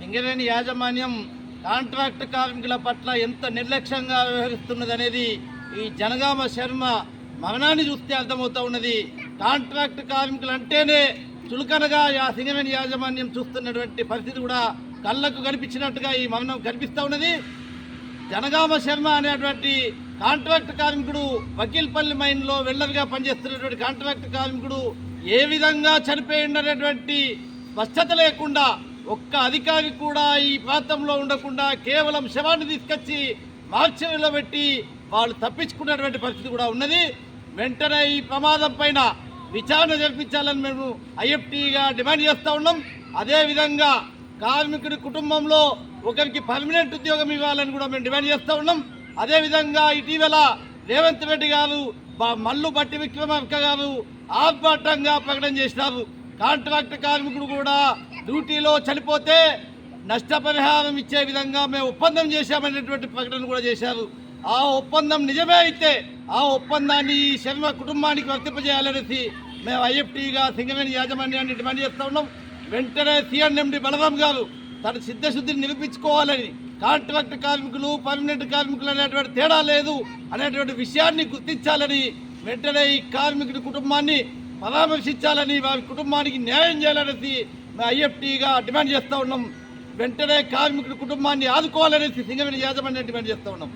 సింగరేణి యాజమాన్యం కాంట్రాక్ట్ కార్మికుల పట్ల ఎంత నిర్లక్ష్యంగా వ్యవహరిస్తున్నదనేది ఈ జనగామ శర్మ మరణాన్ని చూస్తే అర్థమవుతూ ఉన్నది. కాంట్రాక్ట్ కార్మికులు అంటేనే చులకనగా సింగరేణి యాజమాన్యం చూస్తున్నటువంటి పరిస్థితి కూడా కళ్ళకు కనిపించినట్టుగా ఈ మరణం కనిపిస్తూ ఉన్నది. జనగామ శర్మ అనేటువంటి కాంట్రాక్ట్ కార్మికుడు వకీల్పల్లి మైన్లో వెల్డర్గా పనిచేస్తున్నటువంటి కాంట్రాక్ట్ కార్మికుడు ఏ విధంగా చనిపోయిందనేటువంటి స్పష్టత లేకుండా ఒక్క అధికారి కూడా ఈ ప్రాంతంలో ఉండకుండా కేవలం శవాన్ని తీసుకొచ్చి మార్చిలో పెట్టి వాళ్ళు తప్పించుకున్నటువంటి పరిస్థితి కూడా ఉన్నది. వెంటనే ఈ ప్రమాదం పైన విచారణ జరిపించాలని మేము ఐఎఫ్టీగా డిమాండ్ చేస్తూ ఉన్నాం. అదేవిధంగా కార్మికుడి కుటుంబంలో ఒకరికి పర్మనెంట్ ఉద్యోగం ఇవ్వాలని కూడా మేము డిమాండ్ చేస్తూ ఉన్నాం. అదేవిధంగా ఇటీవల రేవంత్ రెడ్డి గారు మల్లు బట్టి విక్రమార్క గారు ఆర్భాటంగా ప్రకటన చేసినారు. కాంట్రాక్ట్ కార్మికుడు కూడా డ్యూటీలో చనిపోతే నష్టపరిహారం ఇచ్చే విధంగా మేము ఒప్పందం చేశామనేటువంటి ప్రకటన కూడా చేశారు. ఆ ఒప్పందం నిజమే అయితే ఆ ఒప్పందాన్ని ఈ శర్మ కుటుంబానికి వర్తింపజేయాలనేసి మేము ఐఎఫ్టీగా సింగరేణి యాజమాన్యాన్ని డిమాండ్ చేస్తూ ఉన్నాం. వెంటనే సిఎన్ఎండి బలరాం గారు తన సిద్ధశుద్ధిని నిరూపించుకోవాలని, కాంట్రాక్ట్ కార్మికులు పర్మనెంట్ కార్మికులు అనేటువంటి తేడా లేదు అనేటువంటి విషయాన్ని గుర్తించాలని, వెంటనే ఈ కార్మికుడి కుటుంబాన్ని పరామర్శించాలని, వారి కుటుంబానికి న్యాయం చేయాలనేసి మేము ఐఎఫ్టీగా డిమాండ్ చేస్తూ ఉన్నాం. వెంటనే కార్మికుడి కుటుంబాన్ని ఆదుకోవాలనేసి సింగరేణి యాజమాన్యాన్ని డిమాండ్ చేస్తూ ఉన్నాం.